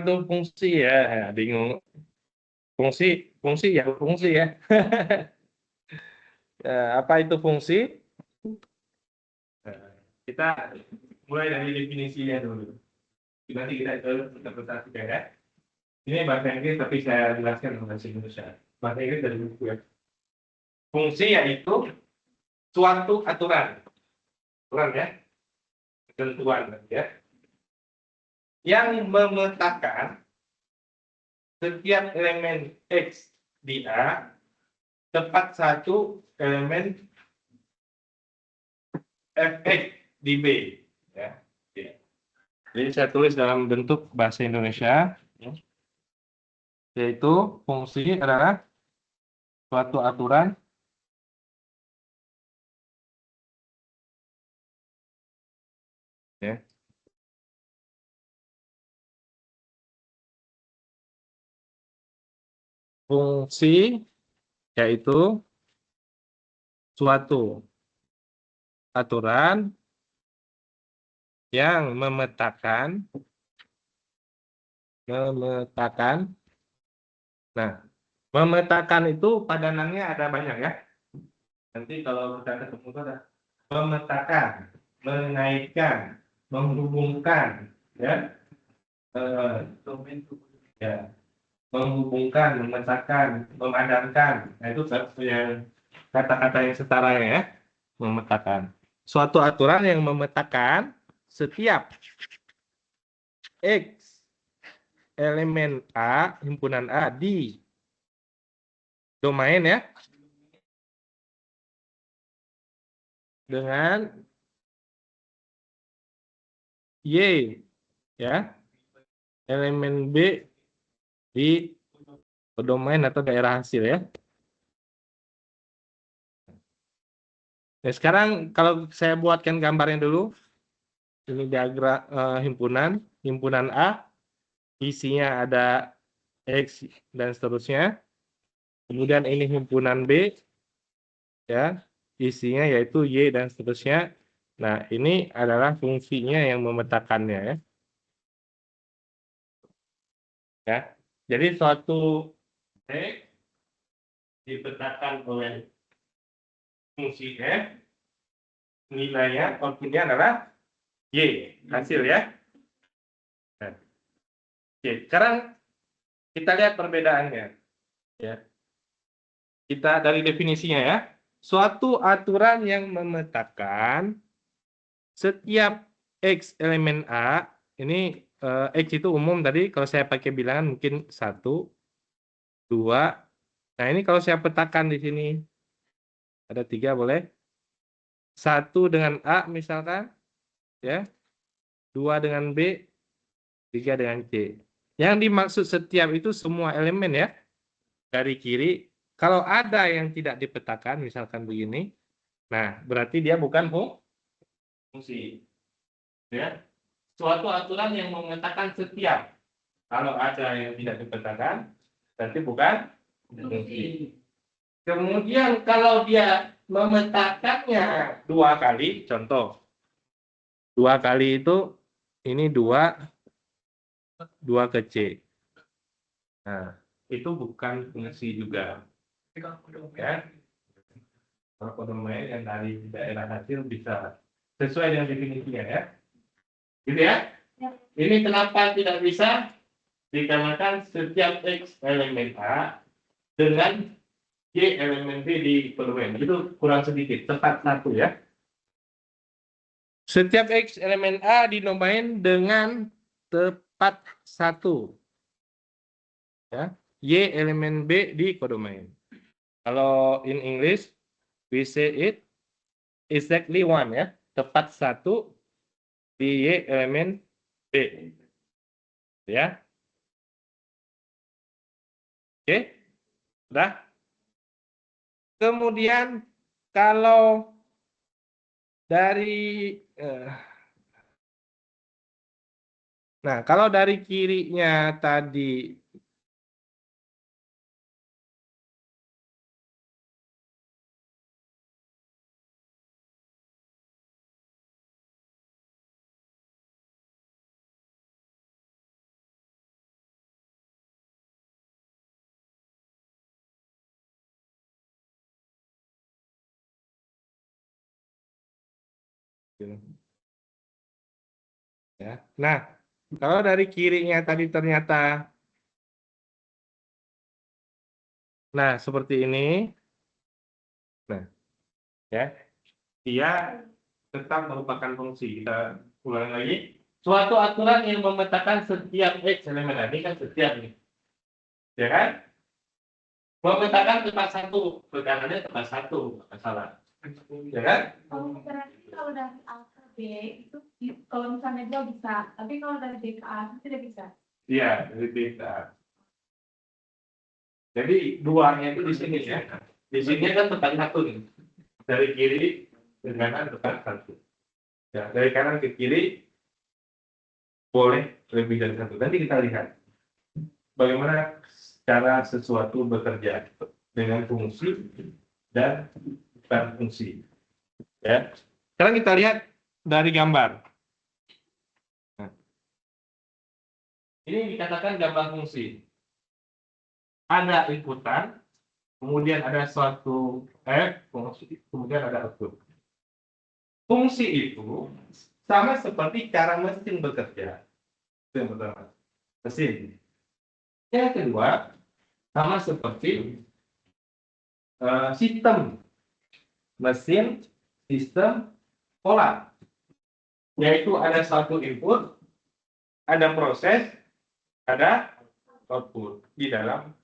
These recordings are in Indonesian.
itu fungsi ya, bingung. Fungsi, fungsi ya, fungsi ya. Apa itu fungsi? Nah, kita mulai dari definisinya dulu. Nanti kita interpretasikan ya. Ini bahasa Inggris tapi saya jelaskan dalam bahasa Indonesia. Bahasa Inggris dari buku ya. Fungsi yaitu suatu aturan, aturan ya, ketentuan ya, yang memetakan setiap elemen X di A tepat satu elemen Fx di B. Ya. Jadi saya tulis dalam bentuk bahasa Indonesia, yaitu fungsi adalah suatu aturan ya, fungsi yaitu suatu aturan yang memetakan. Nah, memetakan itu padanannya ada banyak ya. Nanti kalau kita ketemu itu ada memetakan, mengaitkan, menghubungkan, ya, ya, menghubungkan, memetakan, memadankan. Nah itu yang kata-kata yang setara ya, memetakan. Suatu aturan yang memetakan setiap X elemen A, himpunan A di domain ya, dengan Y ya, elemen B di domain atau daerah hasil ya. Nah, sekarang kalau saya buatkan gambarnya dulu, ini diagram himpunan A, isinya ada X dan seterusnya. Kemudian ini himpunan B, ya, isinya yaitu Y dan seterusnya. Nah, ini adalah fungsinya yang memetakannya ya. Ya. Jadi suatu X dipetakan oleh fungsi F, nilainya outputnya adalah Y, hasil ya. Nah, oke, sekarang kita lihat perbedaannya. Ya. Kita dari definisinya ya. Suatu aturan yang memetakan setiap X elemen A, ini X itu umum tadi, kalau saya pakai bilangan mungkin 1, 2. Nah ini kalau saya petakan di sini, ada 3 boleh. 1 dengan A misalkan, ya, 2 dengan B, 3 dengan C. Yang dimaksud setiap itu semua elemen ya, dari kiri. Kalau ada yang tidak dipetakan, misalkan begini, nah berarti dia bukan fungsi. Ya. Suatu aturan yang memetakan setiap. Kalau ada yang tidak dipetakan, berarti bukan fungsi. Kemudian kalau dia memetakannya 2 kali, contoh 2 kali itu ini 2 ke C. Nah, itu bukan fungsi juga. Ya. Kalau domain yang dari daerah hasil bisa sesuai dengan definisinya ya. Gitu ya? Ini kenapa tidak bisa? Dikarenakan setiap X elemen A dengan Y elemen B di domain. Itu kurang sedikit, tepat 1 ya. Setiap X elemen A di domain dengan tepat 1. Ya. Y elemen B di kodomain. Kalau in English, we say it exactly 1 ya. Tepat 1 di Y elemen B. Ya. Oke. Udah. Kemudian kalau dari kalau dari kirinya tadi Ya. Nah, kalau dari kirinya tadi ternyata, nah seperti ini, nah, ya, dia tetap merupakan fungsi. Kita ulangi lagi. Suatu aturan yang memetakan setiap X elemen, ini kan setiap nih, ya kan? Memetakan tempat satu, tekanannya tempat satu, masalah, ya kan? Oh, berarti kalau dari A ke B itu kalau misalnya dia bisa, tapi kalau dari B ke A itu tidak bisa. Iya, dari B ke A. Jadi duanya itu di sini ya. Di sini kan tekan satu nih. Dari kiri ke kanan tekan satu. Ya, dari kanan ke kiri boleh lebih dari satu. Nanti kita lihat bagaimana cara sesuatu bekerja dengan fungsi dan bukan fungsi. Ya. Sekarang kita lihat dari gambar. Nah, ini dikatakan gambar fungsi. Ada inputan, kemudian ada suatu fungsi, kemudian ada output. Fungsi itu sama seperti cara mesin bekerja. Itu yang pertama, mesin. Yang kedua, sama seperti sistem. Mesin, sistem, pola. Yaitu ada suatu input, ada proses, ada output. Di dalam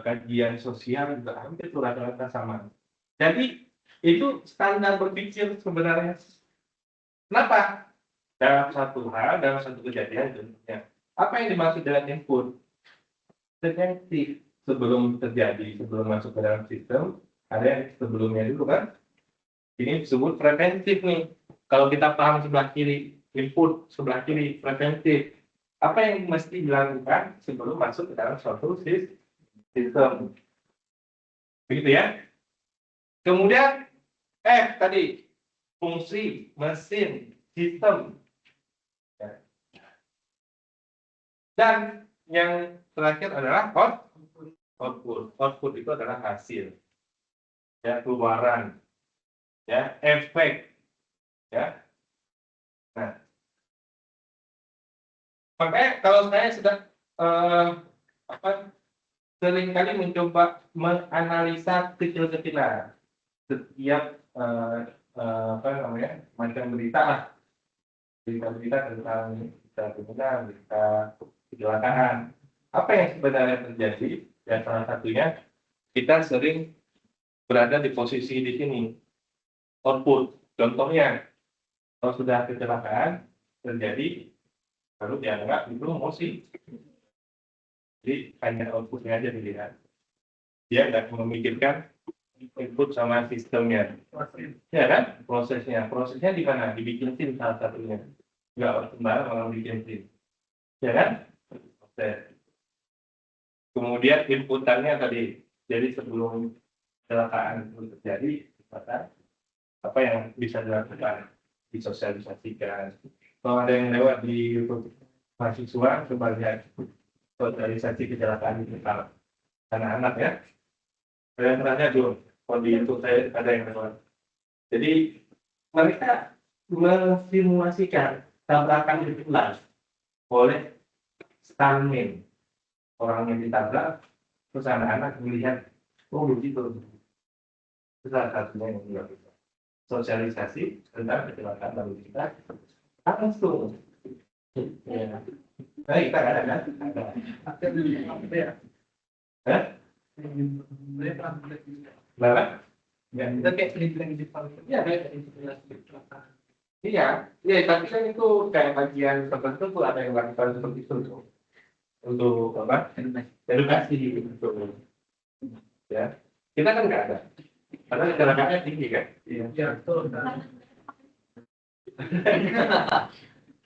kajian sosial juga hampir rata-rata sama. Jadi itu standar berpikir sebenarnya. Kenapa? Dalam satu hal, dalam satu kejadian tentunya. Apa yang dimaksud dengan input? Preventif sebelum terjadi, sebelum masuk ke dalam sistem, ada yang sebelumnya dulu kan? Ini disebut preventif nih. Kalau kita paham sebelah kiri, input sebelah kiri, preventif. Apa yang mesti dilakukan sebelum masuk ke dalam suatu sistem? Begitu ya. Kemudian tadi fungsi, mesin, sistem. Ya. Dan yang terakhir adalah output. Output itu adalah hasil. Ya, keluaran. Ya, efek. Ya. Nah, makanya kalau saya sudah seringkali mencoba menganalisa kecil-kecilan setiap macam berita lah, berita tentang kriminal, berita kecelakaan. Apa yang sebenarnya terjadi? Ya salah satunya kita sering berada di posisi di sini, output. Contohnya, kalau sudah kecelakaan terjadi, lalu dianggap itu emosi. Jadi hanya outputnya aja dilihat. Dia nggak memikirkan input sama sistemnya. Ya kan? Prosesnya di mana? Dibikin tim salah satunya. Nggak sembarang malah bikin tim. Ya kan? Proses. Kemudian inputannya tadi. Jadi sebelum kecelakaan itu terjadi, apa yang bisa dilakukan? Disosialisasikan. Kalau ada yang lewat di YouTube mahasiswa, coba lihat sosialisasi kecelakaan di anak-anak ya. Kalian tanya dulu, kalau di YouTube saya ada yang lewat. Jadi mereka mensimulasikan tabrakan betulan oleh stuntman, orang yang ditabrak, terus anak-anak melihat, oh begitu. Itu salah satunya yang dilakukan. Sosialisasi tentang kecelakaan lalu kita langsung. Ya. Nah, kita ada kan? Ada. Hah? Kenapa? Ya, kita kayak sering di Jepang. Ya, kayak iya, tapi kan itu kayak bagian tertentu tuh ada yang lakukan seperti itu tuh. Untuk apa? Edukasi gitu. Ya, kita kan nggak ada. Karena kecelakaannya tinggi kan? Iya. Ya, betul.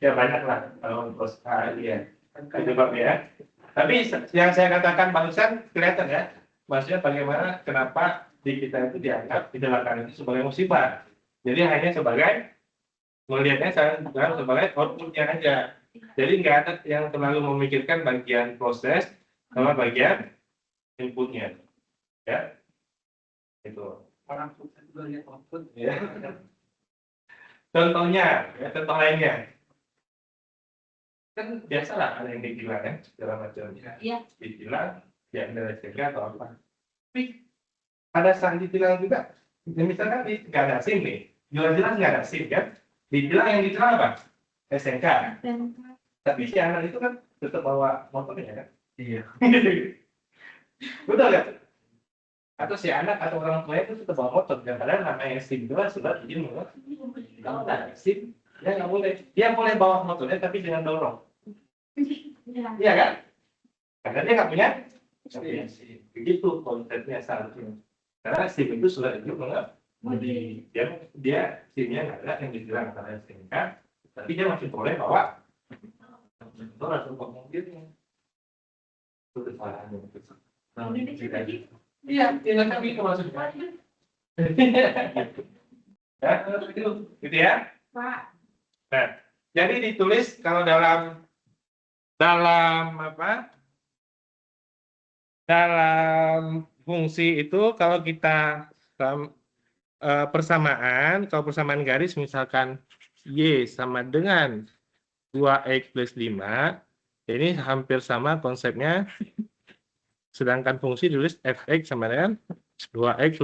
Ya banyak lah kalau bos ya. Itu Pak ya. Tapi yang saya katakan barusan kelihatan ya. Maksudnya bagaimana kenapa di kita itu dianggap kecelakaan itu sebagai musibah. Jadi hanya sebagai melihatnya sebagai outputnya aja. Jadi nggak ada yang terlalu memikirkan bagian proses sama bagian inputnya. Ya, itu. Orang sukses juga lihat output. Ya. Contohnya, ya, contoh lainnya. Kan biasalah ada yang dibilang kan, segala macamnya. Iya. Dibilang, ya nilai sehingga atau apa. Tapi pada saat dibilang juga, ya, misalkan nggak ada SIM nih, jelas-jelas nggak ada SIM kan, dibilang yang dibilang apa? SNK. Tapi si anak itu kan tetap bawa motornya kan? Iya. Betul kan? Atau si anak atau orang tua itu tetap bawa motor, dan padahal namanya SIM itu kan sudah izin banget. Kalau nggak ada SIM, dia nggak boleh. Dia boleh bawa motornya tapi dengan dorong. Iya kan? Karena dia nggak punya SIM. Begitu konsepnya seharusnya. Karena SIM itu sudah izin banget. Dia SIM-nya nggak ada yang dibilang antara SNK, tapi dia masih boleh bawa motor atau bawa mobilnya. Itu kesalahannya. Iya, tidak kami itu maksudnya. Ya, gitu ya. Pak. Nah, jadi ditulis kalau dalam apa? Dalam fungsi itu kalau kita persamaan, kalau persamaan garis misalkan Y sama dengan 2X plus 5, ini hampir sama konsepnya. Sedangkan fungsi ditulis Fx sama dengan 2X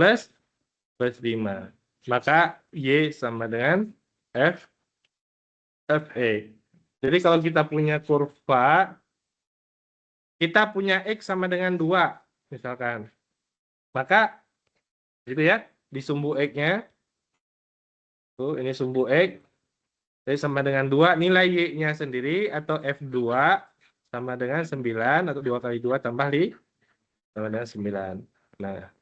plus 5. Maka Y sama dengan Fe. Jadi kalau kita punya kurva, kita punya X sama dengan 2, misalkan. Maka, gitu ya, di sumbu X-nya, tuh ini sumbu X, jadi sama dengan 2, nilai Y-nya sendiri, atau F2 sama dengan 9, atau 2 kali 2 tambah 5, sama dengan 9. Nah,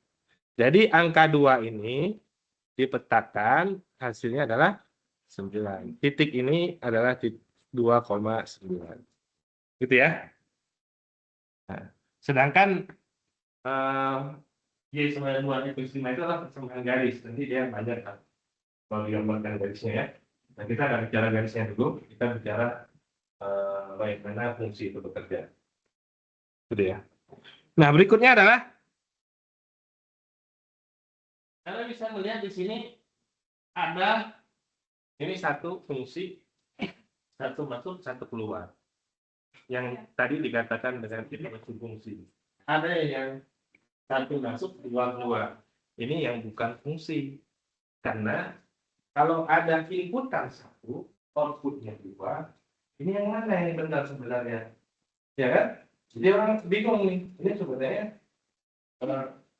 jadi angka 2 ini dipetakan, hasilnya adalah 9. Titik ini adalah 2,9. Gitu ya. Nah, sedangkan Y sama dengan 2 X 5 itu adalah persamaan garis. Nanti dia banyak kan kalau digambarkan garisnya ya. Nah, kita akan bicara garisnya dulu. Kita bicara bagaimana fungsi itu bekerja. Gitu ya. Nah, berikutnya adalah Anda bisa melihat di sini ada ini satu fungsi, satu masuk, satu keluar. Yang tadi dikatakan dengan fungsi. Ada yang satu masuk, dua keluar. Ini yang bukan fungsi. Karena kalau ada inputan satu, outputnya 2, ini yang mana yang benar sebenarnya? Ya kan? Jadi orang bingung nih. Ini sebenarnya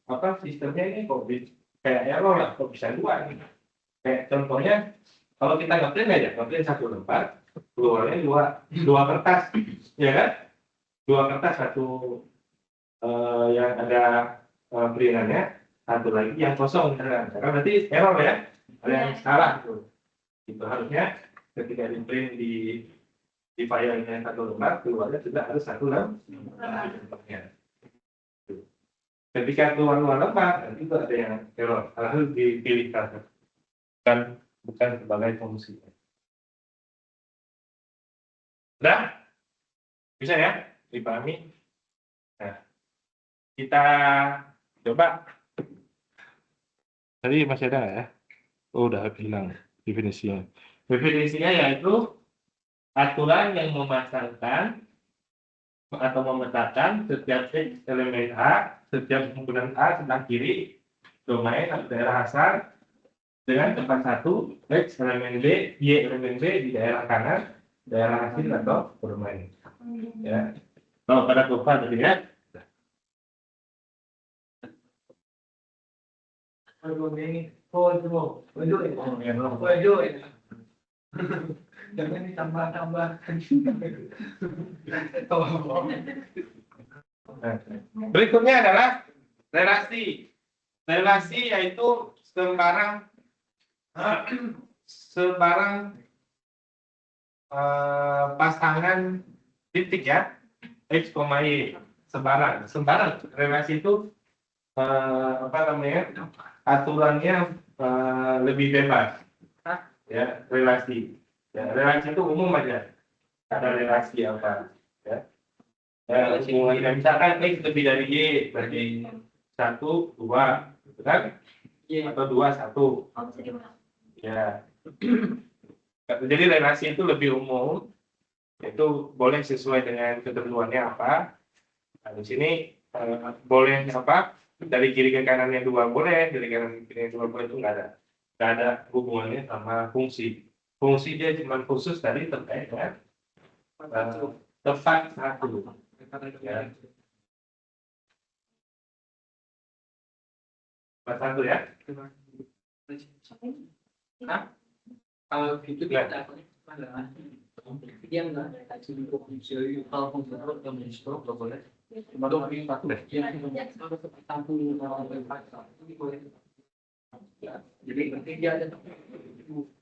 apa sistemnya ini kok kayak error lah, kok bisa 2 nih. Kayak contohnya, kalau kita ngeprint aja, ngeprint satu lembar, keluarnya dua kertas, ya kan? 2 kertas, satu yang ada printannya, satu lagi yang kosong, misalkan. Karena berarti error ya, ada yang salah tuh. Itu harusnya ketika di print di filenya satu lembar, keluarnya juga harus satu lembar. Ketika keluar lembar, itu ada yang error, harus dipilih satu. Bukan sebagai fungsi. Udah? Bisa ya? Dipahami? Nah, kita coba. Tadi masih ada nggak ya? Oh, udah hilang definisinya. Definisinya yaitu aturan yang memasangkan atau memetakan setiap X elemen A, setiap komponen A sebelah kiri, domain atau daerah asal, dengan tempat satu, X elemen B, Y elemen B di daerah kanan, daerah hasil atau bermain. Ya. Kalau pada kurva tadi ya. Jangan ditambah-tambah. Berikutnya adalah relasi. Relasi yaitu sembarang pasangan titik ya, X, Y, sembarang relasi itu apa namanya, aturannya lebih bebas ya. Relasi itu umum aja, ada relasi apa ya, misalkan X lebih dari Y berarti 1, 2 gitu kan, atau 2, 1 ya. Jadi relasi itu lebih umum, itu boleh sesuai dengan ketentuannya apa. Nah, di sini boleh apa? Dari kiri ke kanannya dua boleh, dari kanan ke kiri dua boleh, itu nggak ada hubungannya sama fungsi. Fungsi dia cuma khusus tadi terkait dengan tepat satu. Ya. Tepat satu ya. Hah? Kalau gitu kita adalah dia nggak kalau komputer yang menstro nggak boleh. Cuma dua puluh satu. Jadi nanti dia ada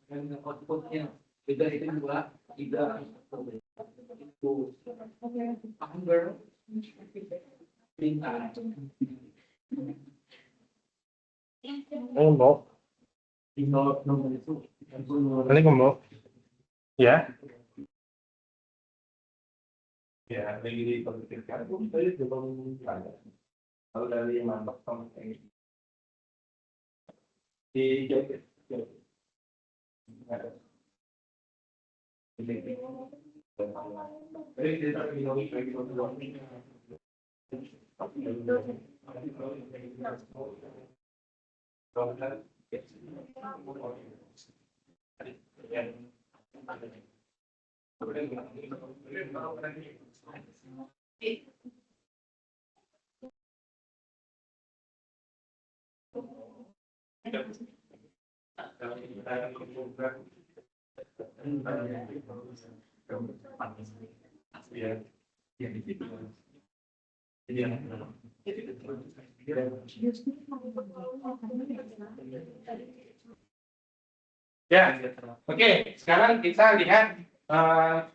yang outputnya beda itu dua tiga itu hunger pintar. Ngomong. Nomor itu Ini ngomong. Ya. Ya, lagi dipikirkan. Tadi coba tanya. Kalau dari mantap sama ini. Di jaket. Ya, oke. Sekarang kita lihat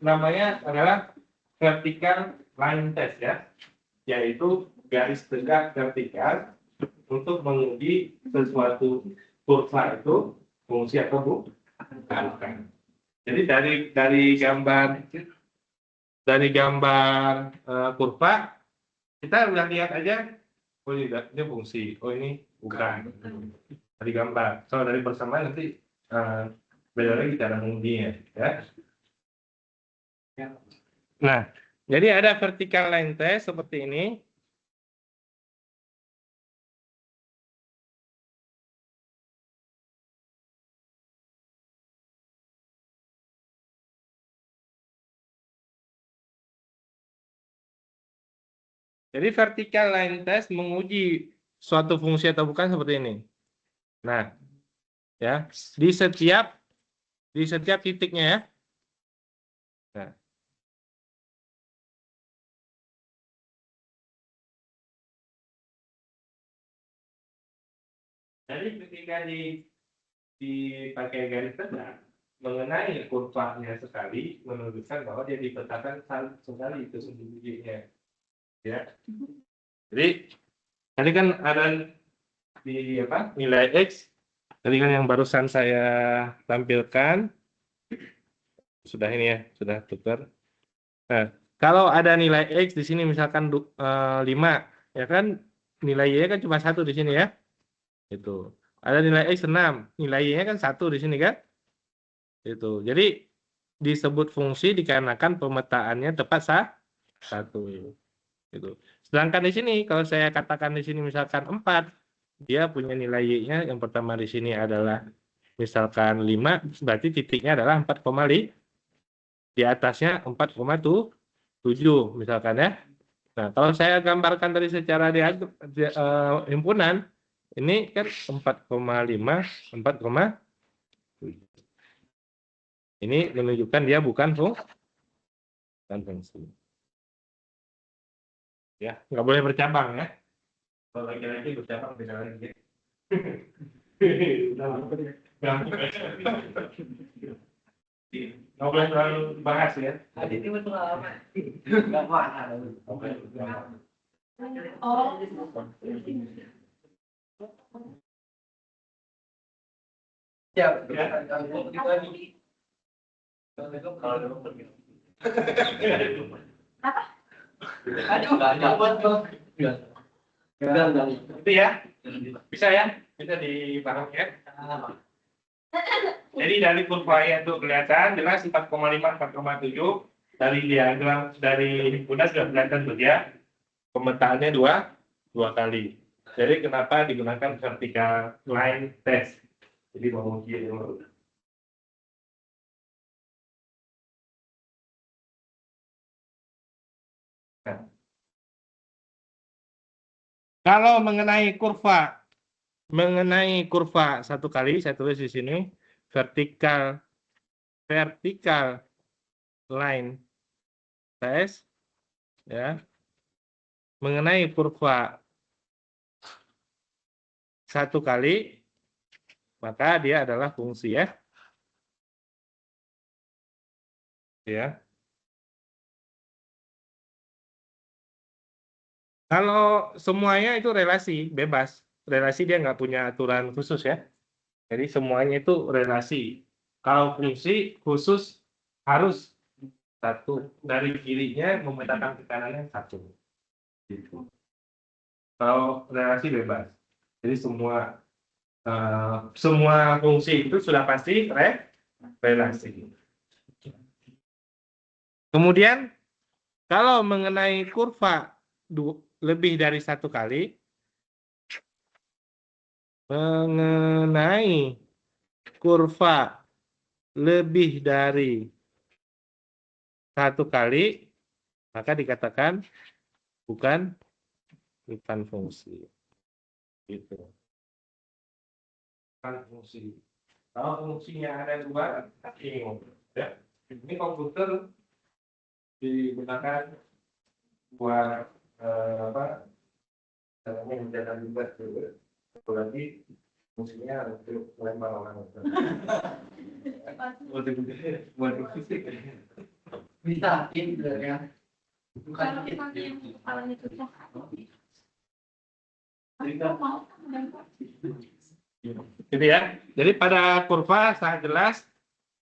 namanya adalah vertical line test ya, yaitu garis tegak vertikal untuk menguji sesuatu kurva itu fungsi atau bukan. Jadi dari gambar kurva kita udah lihat aja, oh ini fungsi, oh ini bukan. Dari gambar. Kalau dari persamaan nanti beda lagi cara mengujinya ya. Nah, jadi ada vertical line test seperti ini. Jadi vertical line test menguji suatu fungsi atau bukan seperti ini. Nah, ya, di setiap titiknya ya. Nah. Jadi ketika dipakai garis tegak mengenai kurvanya sekali menunjukkan bahwa dia dipetakan sekali itu sembunyinya. Ya. Jadi tadi kan ada di apa? Nilai X. Tadi kan yang barusan saya tampilkan sudah ini ya, sudah tukar. Nah, kalau ada nilai X di sini misalkan 5, ya kan nilai Y kan cuma 1 di sini ya. Itu. Ada nilai X 6, nilai Y-nya kan 1 di sini kan? Itu. Jadi disebut fungsi dikarenakan pemetaannya tepat 1. Gitu. Sedangkan di sini kalau saya katakan di sini misalkan 4, dia punya nilai Y-nya yang pertama di sini adalah misalkan 5, berarti titiknya adalah 4,5. Di atasnya 4,7 misalkan ya. Nah, kalau saya gambarkan tadi secara himpunan, ini kan 4,5, 4,7. Ini menunjukkan dia bukan fungsi. Ya, nggak boleh bercabang ya. Kalau lagi-lagi bercabang beda lagi. Nggak boleh terlalu bahas ya. Tadi itu betul apa? Nggak paham. Oh. Ya, Itu ya, bisa ya, bisa dipahami ya. Jadi dari kurvanya itu kelihatan jelas 4,5, 4,7 dari diagram dari udah sudah kelihatan tuh ya. Pemetaannya dua kali. Jadi kenapa digunakan vertical line test? Jadi menguji dulu. Nah. Kalau mengenai kurva satu kali, saya tulis di sini vertical line test, ya. Mengenai kurva satu kali, maka dia adalah fungsi ya. Ya. Kalau semuanya itu relasi, bebas. Relasi dia nggak punya aturan khusus ya. Jadi semuanya itu relasi. Kalau fungsi khusus harus satu. Dari kirinya memetakan ke kanannya satu. Gitu. Kalau relasi bebas. Jadi semua fungsi itu sudah pasti relasi. Kemudian kalau mengenai kurva lebih dari satu kali, mengenai kurva lebih dari satu kali, maka dikatakan bukan fungsi. Gitu. Bukan fungsi. Kalau fungsinya ada dua, bingung. Ya. Ini komputer digunakan buat menjaga juga apalagi fungsinya untuk lempar orang. Buat fisik. Bisa pinter ya. Bukan Kalau misalnya yang kepalanya cocok, mau Gitu ya. Jadi pada kurva sangat jelas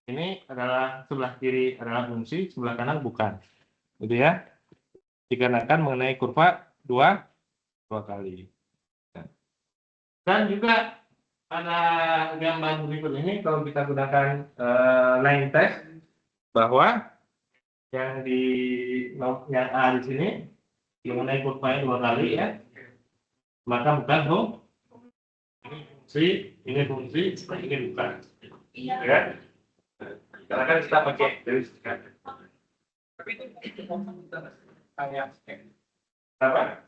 ini adalah sebelah kiri adalah fungsi, sebelah kanan bukan. Gitu ya. Dikarenakan mengenai kurva dua kali. Dan juga pada gambar berikut ini kalau kita gunakan line test bahwa yang A di sini mengenai kurvanya dua kali ya, maka bukan ini fungsi, ini bukan. Ya. Karena kan kita pakai dari sekian. Tapi itu hanya apa?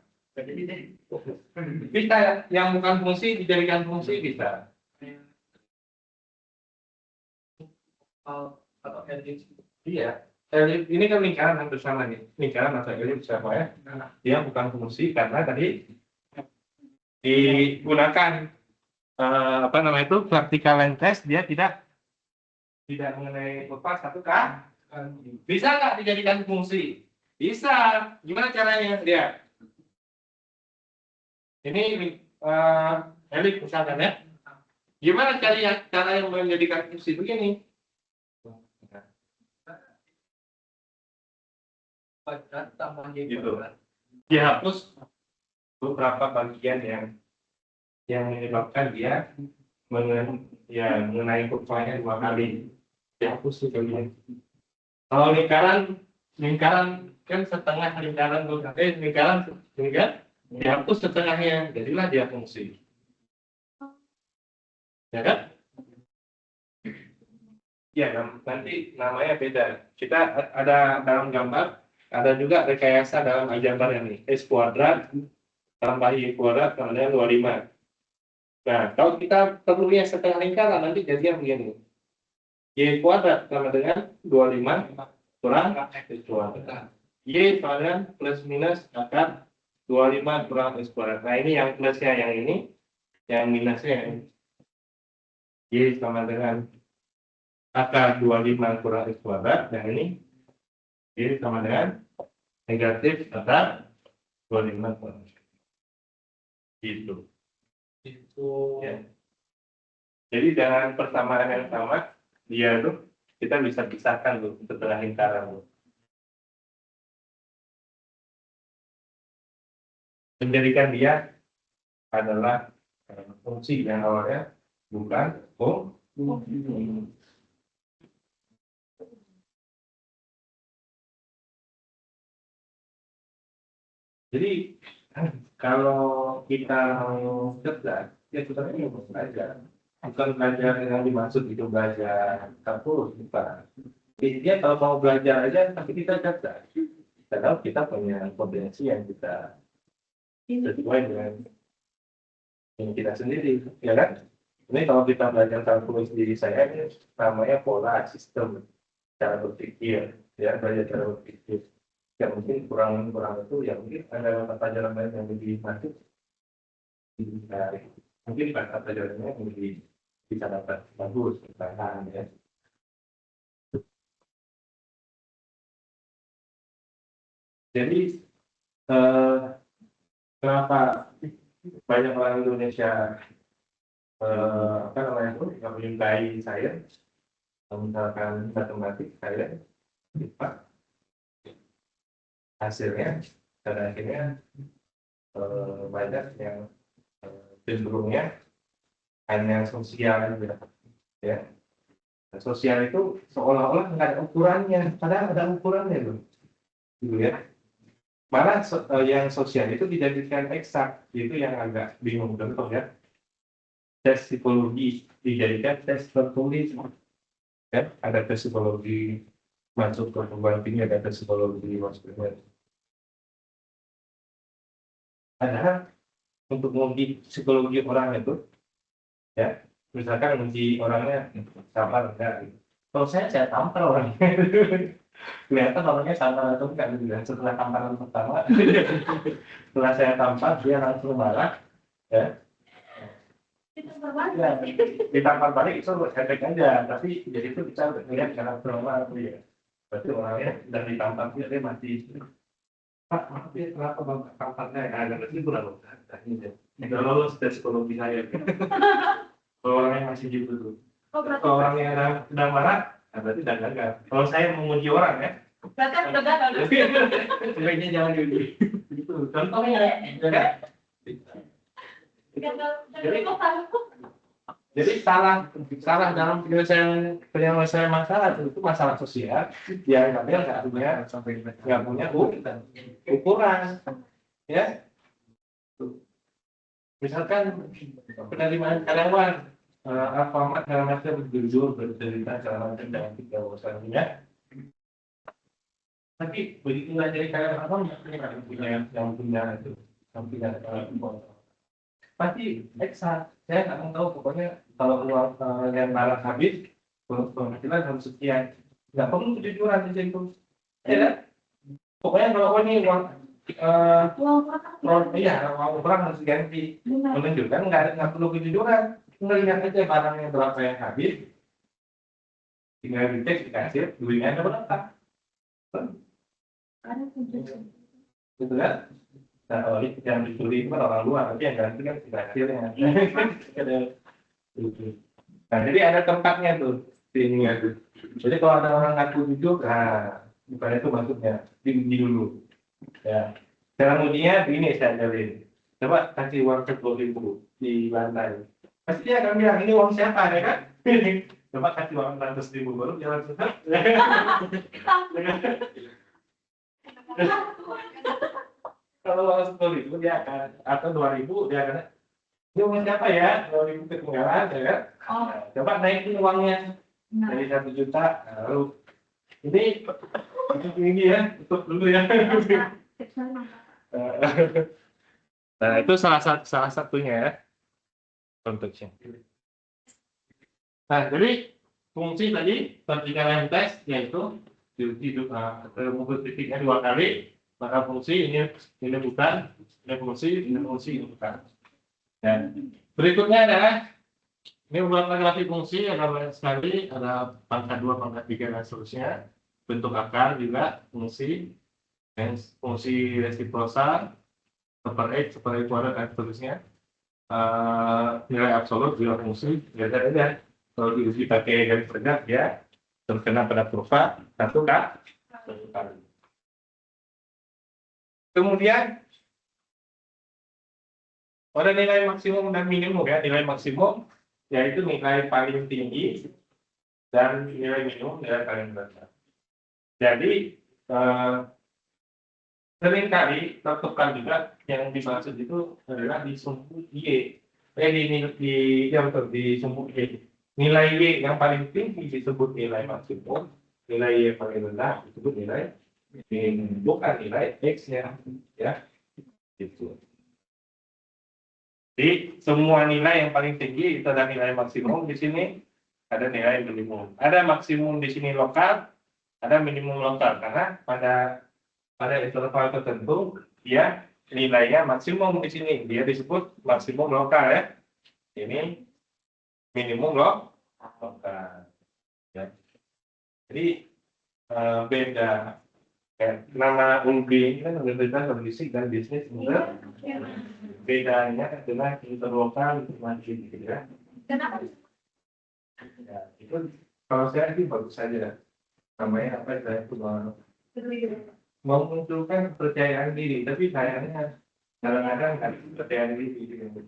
Bisa ya, yang bukan fungsi dijadikan fungsi bisa. Atau elipse. Iya. Elipse ini kan lingkaran hampir sama nih. Lingkaran atau elipse apa ya? Dia bukan fungsi karena tadi digunakan apa namanya itu vertical line test, dia tidak mengenai kurva satu kan? Bisa nggak dijadikan fungsi? Bisa. Gimana caranya dia? Ini elipse misalkan ya. Gimana cara yang menjadikan fungsi begini? Gitu. Dihapus beberapa bagian yang menyebabkan dia mengenai kurvanya dua kali. Dihapus itu bagian. Kalau lingkaran kan setengah lingkaran dihapus setengahnya, jadilah dia fungsi. Ya kan? Ya, nanti namanya beda. Kita ada dalam gambar, ada juga rekayasa dalam aljabar ini. X kuadrat tambah Y kuadrat kemudian 25. Nah, kalau kita perlunya setengah lingkaran, nanti jadinya begini. Y kuadrat sama dengan 25 kurang X kuadrat. Y sama plus minus akar 25 kurang X kuadrat. Nah, ini yang plusnya yang ini, yang minusnya yang ini. Y sama dengan akar 25 kurang X kuadrat, dan ini sama dengan negatif akar 25 kurang X. Gitu. Ya. Jadi dengan persamaan yang sama, dia tuh kita bisa pisahkan tuh setengah lingkaran. Menjadikan dia adalah fungsi yang awalnya bukan fungsi. Jadi kalau kita mau cerdas, ya sebenarnya mau belajar. Bukan belajar yang dimaksud itu belajar kampus, bukan. Dia kalau mau belajar aja, tapi kita cerdas. Kita tahu kita punya potensi yang kita sesuai dengan yang kita sendiri, ya kan? Ini kalau kita belajar kalkulus diri saya, ini namanya pola sistem cara berpikir, ya belajar cara berpikir. Ya mungkin kurang itu, ya mungkin ada mata pelajaran lain yang lebih masuk, mungkin mata pelajarannya yang lebih bisa dapat bagus, bertahan, ya. Jadi kenapa banyak orang Indonesia apa namanya itu yang menyukai saya, misalkan matematik saya, hasilnya pada akhirnya banyak yang cenderungnya hanya sosial aja, ya. Sosial itu seolah-olah nggak ada ukurannya, padahal ada ukurannya loh, gitu ya. Malah yang sosial itu dijadikan eksak, itu yang agak bingung. Contoh ya, tes psikologi dijadikan tes tertulis, ya. Ada tes psikologi masuk ke perguruan tinggi, ada tes psikologi masuk ke. Padahal untuk menguji psikologi orang itu, ya, misalkan menguji orangnya sabar enggak, gitu. Kalau saya tampar orangnya, kelihatan orangnya sabar atau enggak gitu. Dan setelah tamparan pertama, setelah saya tampar dia langsung marah, ya. Ya, ditampar balik itu efek aja, tapi jadi itu kita melihat karakter orang ya. Berarti orangnya dan ditampar dia mati. Pak, maaf ya, kenapa bang tamparnya? Nah, berarti kurang logis. Tidak lolos tes psikologi saya. Kalau orangnya masih gitu tuh. Kalau orangnya sedang marah, nah berarti udah gagal. Kalau saya menguji orang ya, Berarti udah gagal. sebaiknya jangan diuji. Gitu. Contohnya, ya kan? Jadi salah dalam penyelesaian masalah itu masalah sosial. Dia nggak punya ukuran, ya. Misalkan penerimaan karyawan, Alfamart segala macam jujur bercerita segala macam dengan tiga urusannya. Tapi begitu nggak jadi karyawan Alfamart, yang punya pasti eksak. Saya nggak tahu, pokoknya kalau uang yang malah habis, penghasilan harus sekian. Nggak perlu kejujuran di situ, ya kan? Pokoknya kalau ini uang uang orang harus diganti, menunjukkan nggak perlu kejujuran. Melihat aja barangnya berapa yang habis, tinggal dicek dikasih duitnya ada berapa, gitu kan? Nah, kalau yang dicuri itu kan orang luar, tapi yang ganti kan hasilnya. Nah, jadi ada tempatnya tuh sini tuh. Jadi kalau ada orang ngaku jujur, nah bukan itu maksudnya, diuji dulu. Ya, cara ujinya begini saya ajarin. Coba kasih uang 10.000 di lantai. Pasti dia akan bilang ini uang siapa, ya kan? Coba kasih uang 100.000 baru dia langsung. Kalau uang 10.000 dia akan, atau 2.000 dia akan, ini uang siapa ya? 2.000 ketinggalan, ya kan? Nah, coba naikin uangnya dari 1 juta, lalu ini ya, tutup dulu ya. Nah, itu salah satunya ya, konteksnya. Nah, jadi fungsi tadi pertikaian tes yaitu mengukur titiknya 2 kali, maka fungsi ini bukan, ini fungsi ini bukan. Dan berikutnya adalah ini ulang lagi fungsi, ada banyak sekali, ada pangkat 2, pangkat 3 dan seterusnya. Bentuk akar juga fungsi, dan fungsi resiprosal, super kuadrat dan seterusnya. Nilai absolut juga fungsi, beda-beda. Kalau diuji pakai garis tegak ya terkena pada kurva 1 kali. Kemudian pada nilai maksimum dan minimum ya, nilai maksimum yaitu nilai paling tinggi dan nilai minimum nilai paling rendah. Jadi seringkali tertukar juga yang dimaksud itu adalah di sumbu Y. Di sumbu Y. Nilai Y yang paling tinggi disebut nilai maksimum, nilai Y yang paling rendah disebut nilai min, bukan nilai X-nya. Ya, gitu. Jadi semua nilai yang paling tinggi itu ada nilai maksimum di sini, ada nilai minimum. Ada maksimum di sini lokal, ada minimum lokal karena pada interval tertentu dia nilainya maksimum di sini, dia disebut maksimum lokal ya. Ini minimum lokal. Ya. Jadi beda. Ya, nama UNBI ini kan Universitas Logistik dan Bisnis benar. Bedanya adalah interlokal informasi gitu ya. Kenapa? Ya, itu kalau saya sih bagus saja. Namanya apa saya itu memunculkan kepercayaan diri, tapi sayangnya kadang-kadang nggak kepercayaan diri gitu.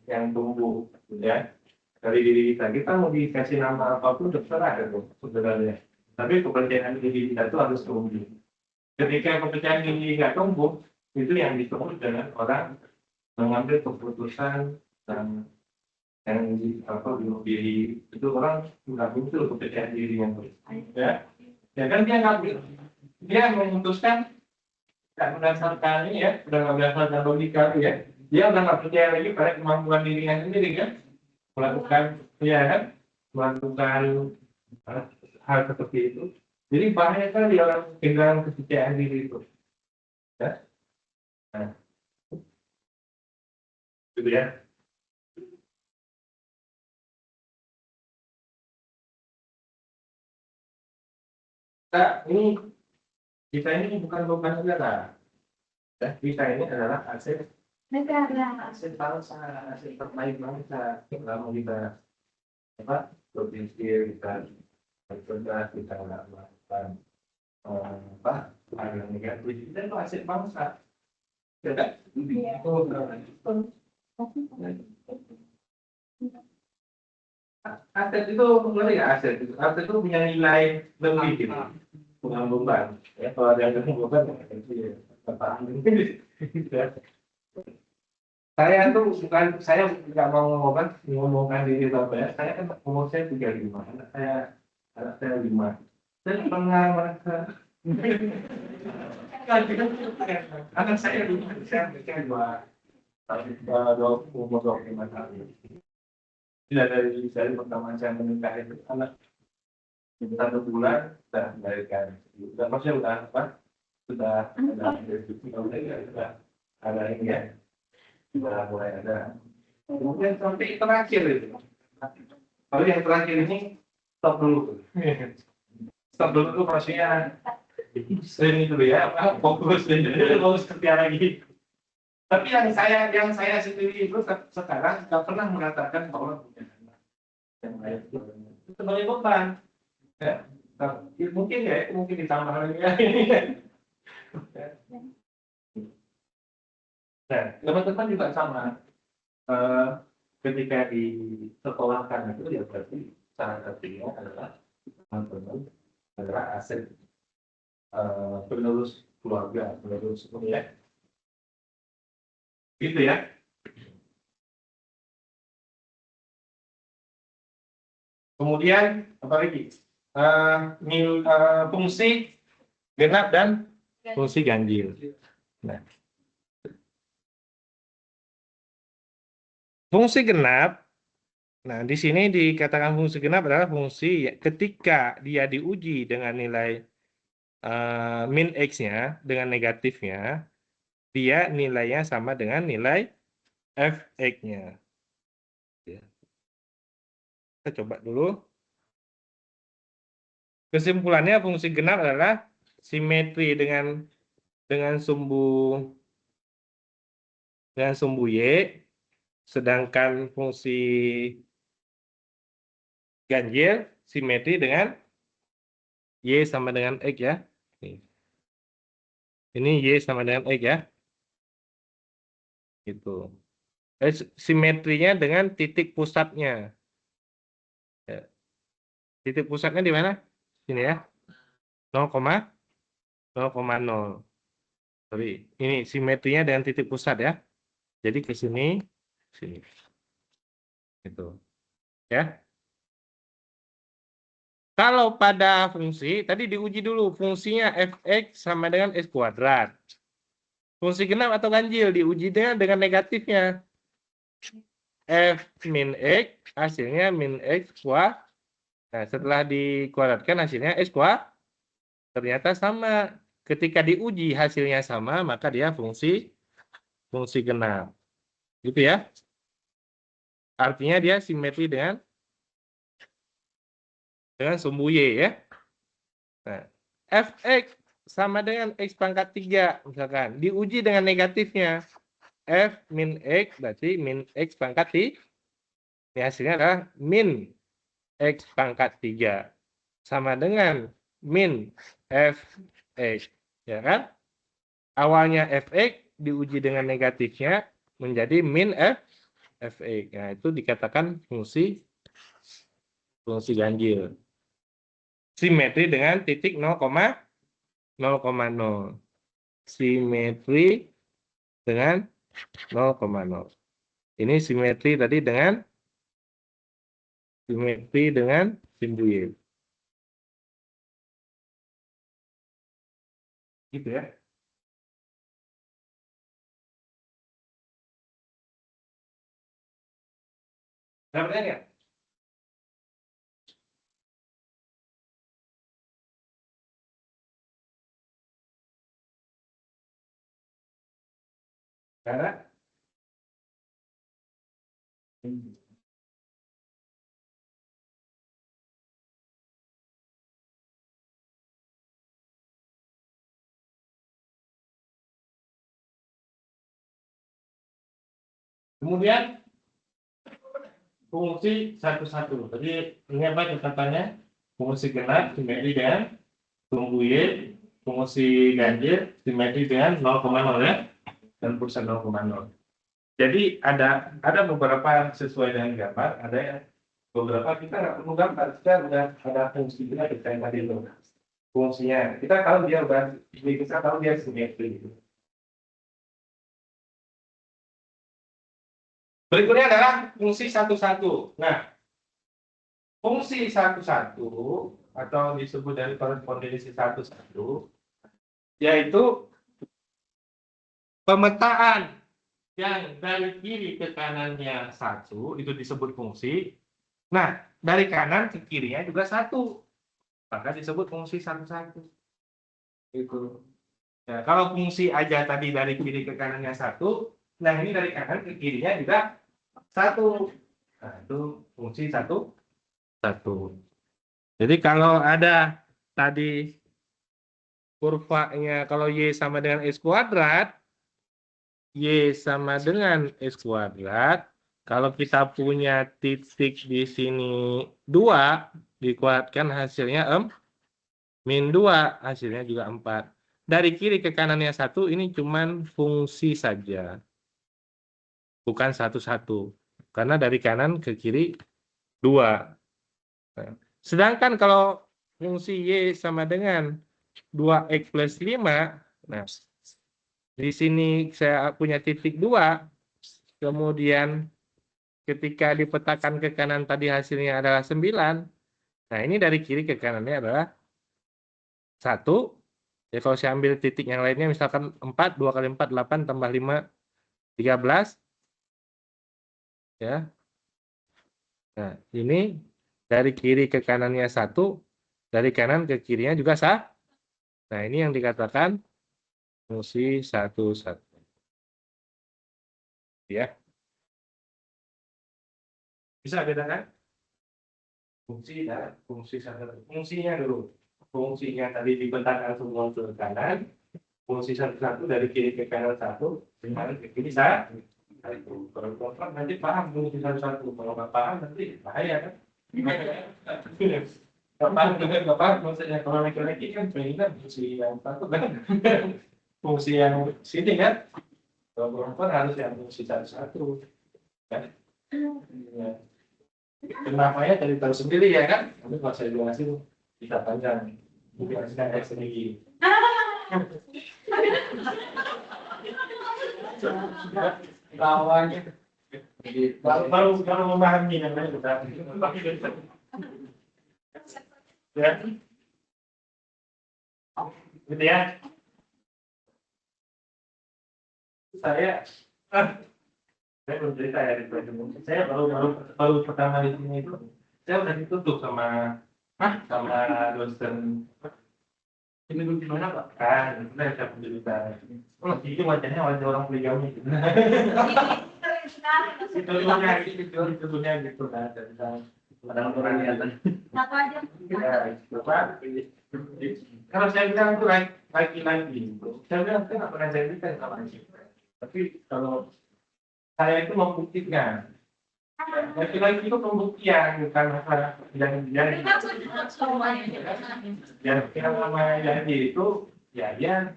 Yang tumbuh ya dari diri kita. Kita mau dikasih nama apapun terserah itu sebenarnya. Tapi kepercayaan diri kita itu harus tumbuh. Ketika kepercayaan diri nggak tumbuh, itu yang disebut dengan orang mengambil keputusan dan yang bunuh diri. Itu orang nggak muncul kepercayaan diri yang baik. Ya kan dia memutuskan nggak berdasarkan ini ya, udah nggak berdasarkan logika ya. Dia udah nggak percaya lagi pada kemampuan dirinya sendiri kan, melakukan hal seperti itu. Jadi bahaya sekali orang kehilangan kepercayaan diri itu. Ya. Nah, gitu ya. Kita ini bukan beban negara. Ya, kita ini adalah aset bangsa, aset terbaik bangsa. Kalau kita berpikir, kita bercerdas, kita nggak melakukan hal yang negatif, kita itu aset bangsa. Ya, aset itu ngerti ya, aset itu punya nilai lebih gitu, bukan beban. Ya, kalau ada yang beban, saya nggak mau ngomongkan diri apa ya. Saya kan umur saya 35, anak saya 5. Saya nggak pernah merasa anak saya dulu saya umur 25 tahun. Tidak dari pertama saya menikah itu anak 1 bulan sudah melahirkan. Sudah maksudnya sudah apa? Sudah ada ini ya. Sudah mulai ada. Kemudian sampai terakhir itu. Kalau yang terakhir ini stop dulu. Stop dulu tuh maksudnya ini dulu ya, fokus setia lagi. Tapi yang saya sendiri itu sekarang nggak pernah mengatakan bahwa punya anak yang lain itu sebagai beban. Ya, mungkin ditambah lagi ya. Nah, teman-teman juga sama. Ketika disekolahkan itu ya berarti salah satunya adalah teman-teman adalah aset penerus keluarga, penerus ya. Gitu ya. Kemudian apa lagi? Fungsi genap dan fungsi ganjil. Nah, fungsi genap. Nah, di sini dikatakan fungsi genap adalah fungsi ketika dia diuji dengan nilai min X-nya dengan negatifnya, dia nilainya sama dengan nilai Fx-nya. Ya. Kita coba dulu. Kesimpulannya fungsi genap adalah simetri dengan sumbu Y, sedangkan fungsi ganjil simetri dengan Y sama dengan X ya. Ini Y sama dengan X ya. Gitu. Simetrinya dengan titik pusatnya. Ya. Titik pusatnya di mana? Sini ya. 0,0. Sorry, ini simetrinya dengan titik pusat ya. Jadi ke sini, sini. Gitu. Ya. Kalau pada fungsi, tadi diuji dulu fungsinya fx sama dengan x kuadrat. Fungsi genap atau ganjil diuji dengan negatifnya. F min x hasilnya min x kuadrat. Nah, setelah dikuadratkan hasilnya x kuadrat. Ternyata sama. Ketika diuji hasilnya sama, maka dia fungsi genap. Gitu ya. Artinya dia simetri dengan sumbu Y ya. Nah, fx sama dengan x pangkat 3 misalkan. Diuji dengan negatifnya. F min x berarti min x pangkat 3. Ini hasilnya adalah min x pangkat 3. Sama dengan min fx. Ya kan? Awalnya fx diuji dengan negatifnya menjadi min fx. Nah, itu dikatakan fungsi ganjil. Simetri dengan titik 0,0. Simetri dengan 0,0. Ini simetri tadi dengan sumbu Y. Gitu ya. Dapat nggak? Karena kemudian fungsi satu-satu. Jadi ini apa catatannya? Fungsi genap simetri dengan sumbu Y, fungsi ganjil simetri dengan 0,0 ya, dan pusat 0,0. Jadi ada beberapa sesuai dengan gambar, ada yang beberapa kita nggak perlu gambar, kita udah ada fungsinya kita yang tadi itu. Fungsinya kita tahu dia simetri. Berikutnya adalah fungsi satu-satu. Nah, fungsi satu-satu atau disebut dari korespondensi satu-satu, yaitu pemetaan yang dari kiri ke kanannya satu, itu disebut fungsi. Nah, dari kanan ke kirinya juga satu, maka disebut fungsi satu-satu. Itu. Nah, kalau fungsi aja tadi dari kiri ke kanannya satu, nah ini dari kanan ke kirinya juga satu. Nah, itu fungsi satu. Jadi kalau ada tadi kurvanya, kalau Y sama dengan X kuadrat, Y sama dengan X kuadrat, kalau kita punya titik di sini 2, dikuadratkan hasilnya min 2, hasilnya juga 4. Dari kiri ke kanannya 1, ini cuman fungsi saja. Bukan satu-satu. Karena dari kanan ke kiri 2. Nah, sedangkan kalau fungsi Y sama dengan 2x plus 5, nah, di sini saya punya titik 2, kemudian ketika dipetakan ke kanan tadi hasilnya adalah 9, nah ini dari kiri ke kanannya adalah 1, ya kalau saya ambil titik yang lainnya misalkan 4, 2 kali 4, 8, tambah 5, 13, ya. Nah, ini dari kiri ke kanannya 1, dari kanan ke kirinya juga sah. Nah, ini yang dikatakan fungsi satu-satu. Ya. Bisa bedakan? Fungsi dan fungsi satu. Fungsinya dulu. Fungsinya tadi dipetakan semua ke kanan. Fungsi satu-satu dari kiri ke kanan 1, dari ke kiri sah. Kalau konflik nanti paham fungsi satu-satu. Kalau nggak paham nanti bahaya kan? Nggak paham maksudnya. Kalau laki-laki kan pengen fungsi yang satu kan? Fungsi yang sini kan? Kalau perempuan harus yang fungsi satu-satu. Kan? Ya. Namanya dari tahu sendiri ya kan? Tapi kalau saya jelasin bisa panjang. Bukan sedang sendiri. lawannya. Baru memahami namanya sudah. Ya. Gitu ya. Saya belum cerita ya di Bandung. Saya baru pertama di sini itu, saya udah ditutup sama dosen. Ini dulu di mana Pak? Kan, itu saya cerita. Oh, itu wajahnya wajah orang poligami. Itu dunia gitu kan. Padahal orang kelihatan. Satu aja. Ya, Bapak. Kalau saya bilang itu laki-laki, saya bilang saya nggak pernah jadikan sama dia. Tapi kalau saya itu membuktikan, laki-laki itu pembuktian bukan masalah yang namanya janji itu ya dia.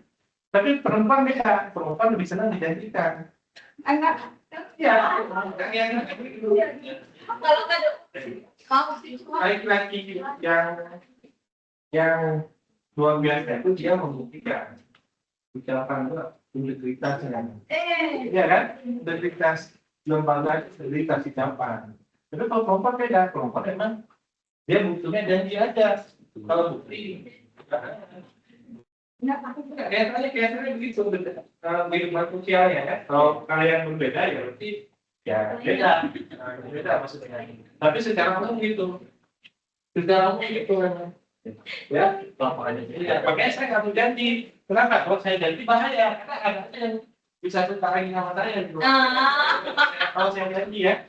Tapi perempuan beda, perempuan lebih senang dijanjikan. Enggak. Ya, Kalau nggak ada mau sih. laki-laki yang luar biasa itu dia membuktikan ucapan itu integritasnya. Iya kan? Integritas lembaga, integritas ucapan. Tapi kalau perempuan beda, perempuan memang dia butuhnya janji aja. Kalau bukti, kayaknya begitu kehidupan sosialnya ya. Kalau kalian berbeda ya berarti ya beda maksudnya. Tapi secara umum gitu, memang. Ya, makanya saya nggak mau janji. Kenapa? Kalau saya janji bahaya, karena ada yang bisa tertarik sama saya. Gitu. Kalau saya janji ya,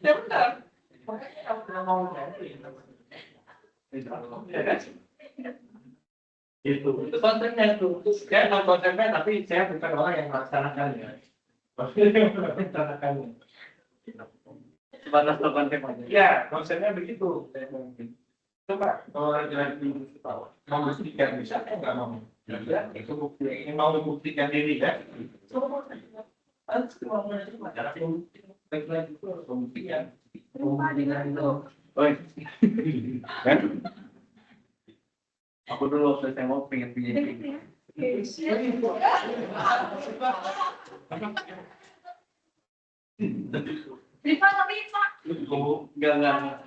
ya benar. Makanya kalau udah mau janji, ya kan? Itu konsepnya itu. Saya non konsepnya, tapi saya bukan orang yang melaksanakannya. Melaksanakannya. Sebatas konsep aja. Ya, konsepnya begitu. Coba kalau lagi membuktikan bisa nggak mau? Ya, itu bukti. Ini mau membuktikan diri kan? Harus kemauan itu masalah lagi itu harus membuktikan. Pembuktikan itu. Oi, kan? Aku dulu waktu saya mau pengen punya Rifa tapi Pak. enggak.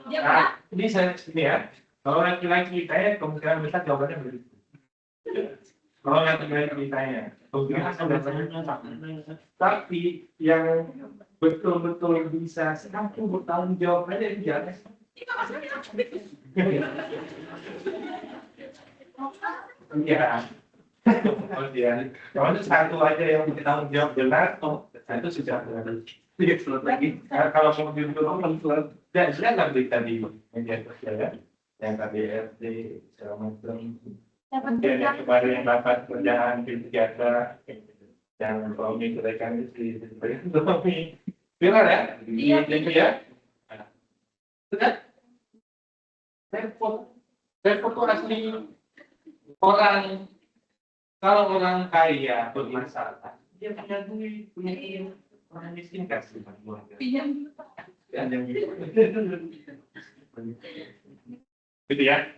Nah, ini saya sini ya. Kalau laki-laki saya kemungkinan besar jawabannya begitu. Kalau laki-laki saya kemungkinan besar. Tapi yang betul-betul bisa satu bertanggung jawab aja itu jangan. Iya. Oh iya. Kalau itu satu aja yang bertanggung jawab benar, itu sudah benar. Lagi kalau mau jujur dan saya nggak berita di media sosial ya, yang KBRT segala macam. Yang kemarin yang dapat kerjaan di Jakarta, yang suami kebaikan istri, suami viral ya, di media. Sudah. Saya foto asli orang, kalau orang kaya bermasalah, dia punya duit, punya ilmu. Orang miskin kasih Pinjam. gitu ya.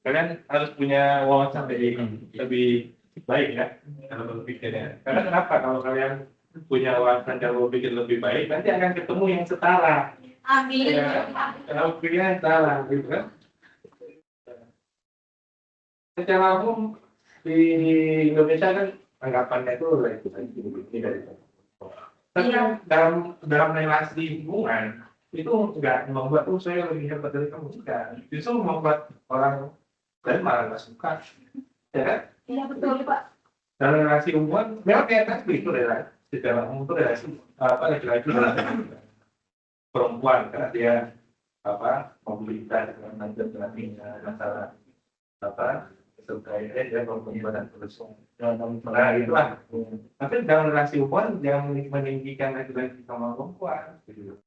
Kalian harus punya wawasan lebih baik ya kalau berpikirnya. Karena kenapa? Kalau kalian punya wawasan yang berpikir lebih baik, nanti akan ketemu yang setara. Amin. Ya, kalau pikirnya setara, gitu kan? Secara umum di Indonesia kan anggapannya itu dari tapi dalam relasi hubungan itu nggak membuat saya lebih hebat dari kamu, enggak. Justru membuat orang lain malah nggak suka, ya kan? Iya betul Pak. Dalam relasi hubungan memang kayak tadi itu relasi secara umum itu relasi laki-laki perempuan karena dia mobilitas dengan macam masalah terkait dan perempuan terus. Nah itulah. Tapi dalam relasi hubungan yang meninggikan laki-laki sama perempuan, gitu.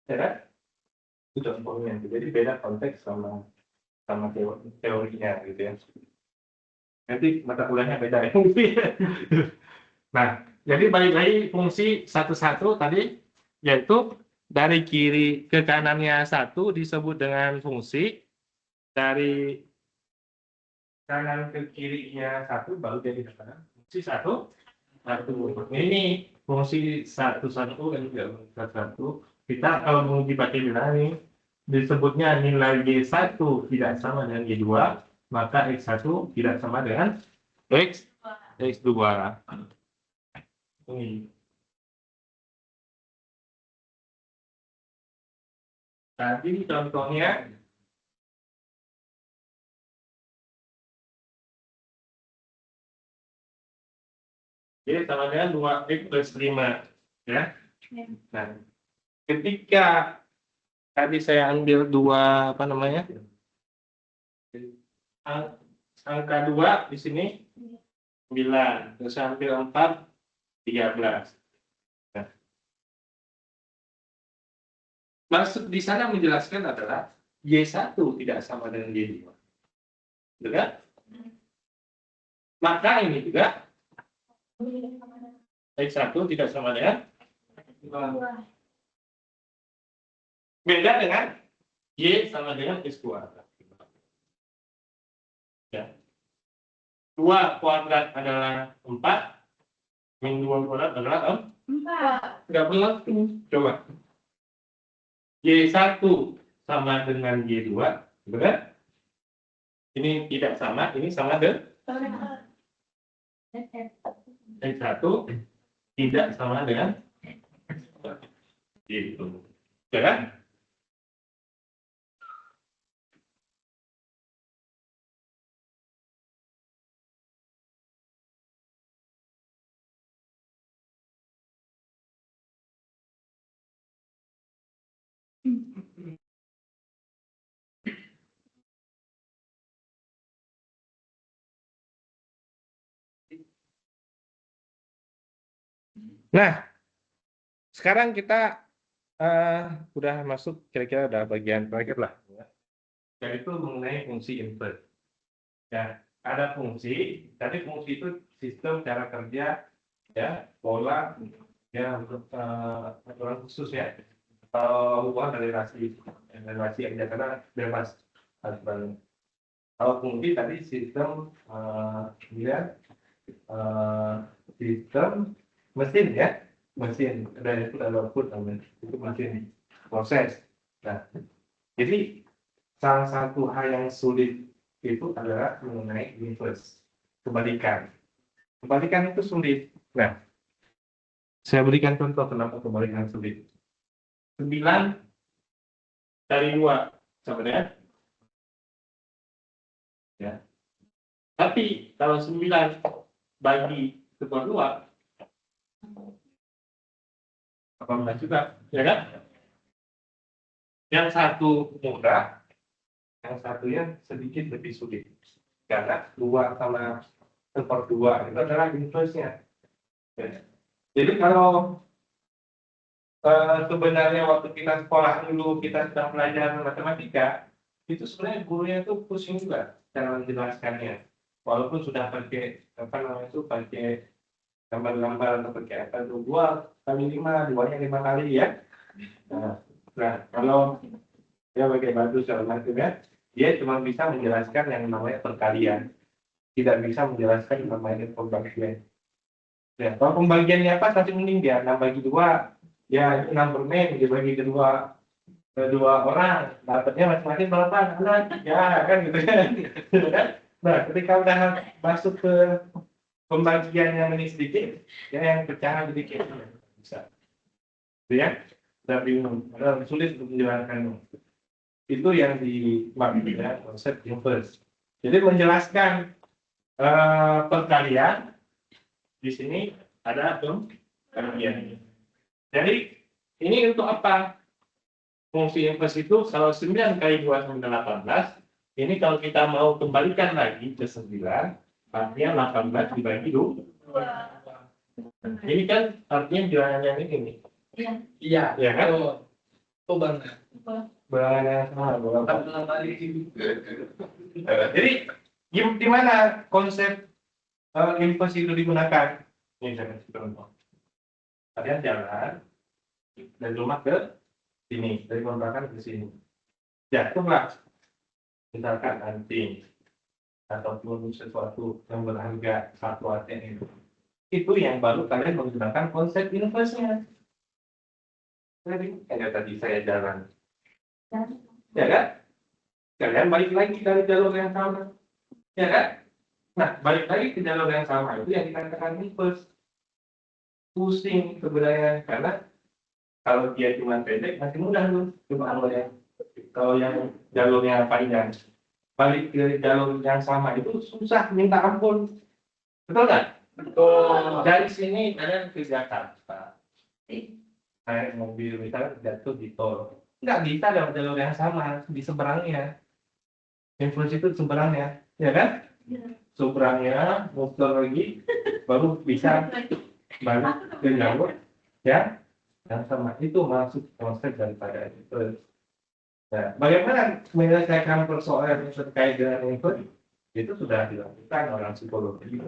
Ya kan? Itu contohnya. Jadi beda konteks sama teorinya, gitu ya. Nanti mata kuliahnya beda ya. Nah, jadi balik lagi fungsi satu-satu tadi, yaitu dari kiri ke kanannya satu disebut dengan fungsi, dari kanan ke kirinya satu baru jadi kanan. Fungsi satu, satu. Ini fungsi satu kan juga satu. Kita kalau menguji pakai bilangan ini disebutnya nilai Y1 tidak sama dengan Y2, maka X1 tidak sama dengan X2. Ini. Tadi contohnya Y sama dengan 2X plus 5. Ya. Nah, ketika tadi saya ambil dua angka 2 di sini 9, terus saya ambil 4 13. Nah, maksud di sana menjelaskan adalah Y1 tidak sama dengan Y2. Betul kan? Maka ini juga X1 tidak sama dengan beda dengan Y sama dengan X2. Ya. 2 kuadrat adalah 4, min 2 kuadrat adalah 4. Enggak benar. Coba. Y1 sama dengan Y2, benar? Ini tidak sama, ini sama dengan X1 tidak sama dengan Y2. Benar? Nah, sekarang kita udah masuk kira-kira ada bagian terakhir lah, yaitu mengenai fungsi inverse. Ya, ada fungsi. Tadi fungsi itu sistem cara kerja, ya, pola, ya, untuk aturan khusus ya. Hubungan relasi aja karena bebas aturan. Kalau fungsi tadi sistem sistem mesin ya, mesin ada input ada output namanya, itu mesin proses. Nah, jadi salah satu hal yang sulit itu adalah mengenai inverse, kebalikan. Kebalikan itu sulit. Nah, saya berikan contoh kenapa kebalikan sulit. 9 dari 2 sama dengan ya. Tapi kalau 9 bagi ke 2 18 juga, ya kan? Yang satu mudah, yang satunya sedikit lebih sulit. Karena 2 sama 2 itu adalah inverse-nya. Ya. Jadi kalau sebenarnya waktu kita sekolah dulu kita sedang belajar matematika, itu sebenarnya gurunya itu pusing juga cara menjelaskannya. Walaupun sudah pakai pakai gambar-gambar atau pakai apa itu 2 kali 5, 2-nya 5 kali ya. Nah, kalau dia pakai batu segala macam ya, dia cuma bisa menjelaskan yang namanya perkalian, tidak bisa menjelaskan yang namanya pembagian. Ya, kalau pembagiannya apa pasti mending dia 6 bagi 2, ya 6 permen dibagi kedua orang, dapatnya masing-masing berapa anak, ya kan gitu kan. Nah, ketika udah masuk ke pembagian yang ini sedikit, ya yang pecahan sedikit bisa, ya, udah bingung, ada sulit untuk menjelaskan. Itu yang dimaksud ya konsep inverse. Jadi menjelaskan perkalian di sini ada pembagian. Jadi ini untuk apa? Fungsi inverse itu kalau 9 kali 2 sama dengan 18, ini kalau kita mau kembalikan lagi ke 9, artinya 18 dibagi 2. Ini kan artinya bilangan yang ini nih. Iya. Iya kan? Oh banget. Bilangan yang sama. Jadi di mana konsep inverse itu digunakan? Ini saya kasih contoh. Kalian jalan dari rumah ke sini, dari kontrakan ke sini. Jatuhlah misalkan anjing ataupun sesuatu yang berharga 1 ATM. itu yang baru kalian menggunakan konsep inverse-nya. Jadi, kayak tadi saya jalan, ya kan? Kalian balik lagi dari jalur yang sama, ya kan? Nah, balik lagi ke jalur yang sama itu yang dikatakan inverse. Pusing sebenarnya, karena kalau dia cuma pendek masih mudah tuh, cuma kalau yang jalurnya panjang, balik ke jalur yang sama itu susah minta ampun, betul nggak? Betul. Dari sini kalian ke Jakarta, naik mobil misalnya jatuh di tol, nggak bisa lewat jalur yang sama, di seberangnya. Influence itu seberangnya, ya kan? Seberangnya, muter lagi, baru bisa balik ke jalur ya yang sama. Itu maksud konsep daripada itu. Nah, bagaimana menyelesaikan persoalan yang terkait dengan itu sudah dilakukan orang psikologi,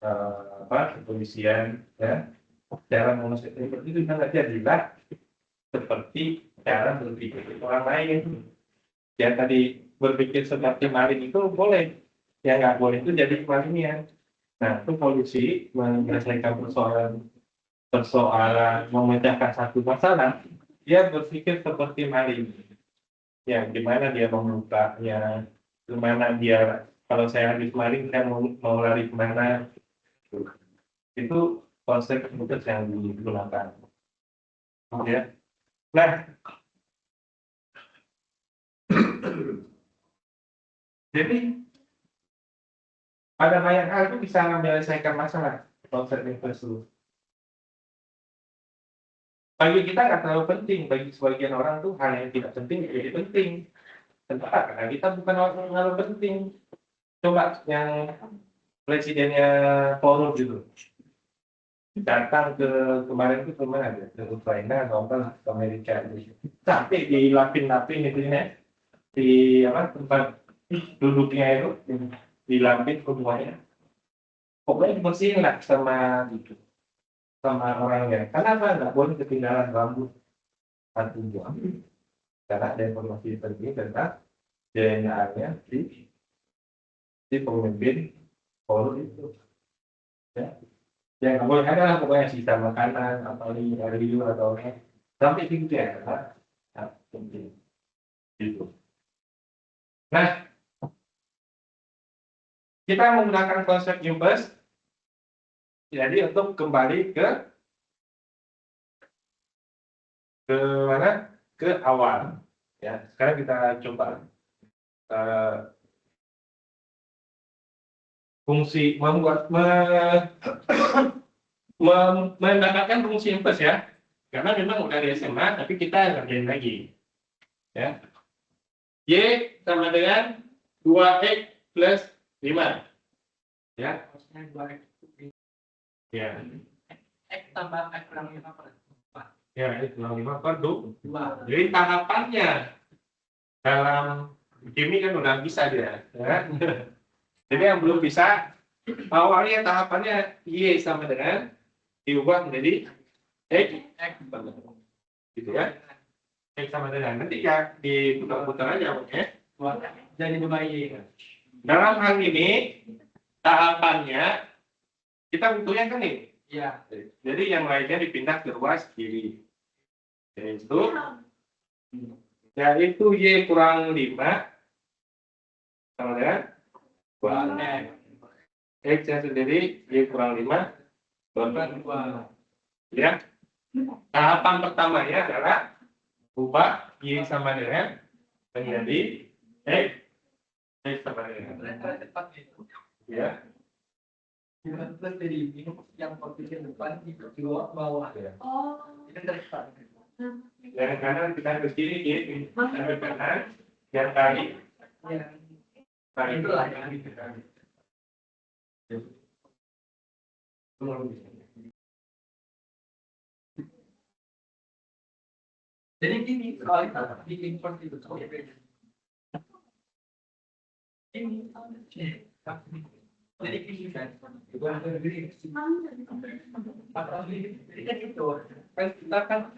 kepolisian, ya. Cara menyelesaikan itu sangat jadilah seperti cara berpikir orang lain. Yang tadi berpikir seperti maling itu boleh, yang nggak boleh itu jadi malingnya. Nah, itu polisi menyelesaikan persoalan memecahkan satu masalah, dia berpikir seperti maling. Ya, gimana dia membukanya, gimana dia, kalau saya habis maling, saya mau lari kemana, itu konsep yang digunakan. Ya. Nah, jadi pada banyak hal itu bisa menyelesaikan masalah konsep itu. Bagi kita nggak terlalu penting, bagi sebagian orang tuh hal yang tidak penting jadi penting. Kenapa? Karena kita bukan orang yang terlalu penting. Coba yang presidennya Forum gitu, datang ke kemarin itu kemana ya? Ke Ukraina atau apa, ke Amerika gitu. Sampai dilapin-lapin itu ya, di apa tempat duduknya itu dilapin semuanya. Pokoknya dibersihin lah sama gitu, sama orangnya. Karena apa? Nggak boleh ketinggalan rambut satu buah. Karena ada informasi terkini tentang DNA-nya di pemimpin Forum itu. Ya. Yang nggak boleh ada lah pokoknya sisa makanan atau review atau sampai gitu ya, nah, gitu. Nah, kita menggunakan konsep inverse jadi untuk kembali ke mana? Ke awal. Ya, sekarang kita coba fungsi mendapatkan fungsi inverse ya. Karena memang udah di SMA, tapi kita ngerjain lagi. Ya. Y sama dengan 2X plus 5. Ya. Ya. X tambah X kurang 5 per 2. Ya, X kurang 5 per 2. Jadi tahapannya dalam kimi kan udah bisa dia. Ya. Jadi yang belum bisa, awalnya tahapannya Y sama dengan diubah menjadi X gitu ya. X sama dengan nanti ya diputar-putar aja ya. Jadi 2Y. Dalam hal ini tahapannya kita butuhnya kan nih. Ya. Jadi yang lainnya dipindah ke ruas kiri. Yaitu Y kurang 5 sama dengan 2X. X nya sendiri Y kurang 5 per 2. Ya. Tahapan pertamanya adalah ubah Y sama dengan menjadi X sama dengan ya. Plus dari ini yang posisi depan itu bawah ya. Oh. Itu terdepan. Yang kanan kita ke kiri, yang ke kanan, yang kali, Itulah yang kita. Jadi gini, kalau kita bikin import itu ini, jadi gini kan, jadi kan itu, kan kita kan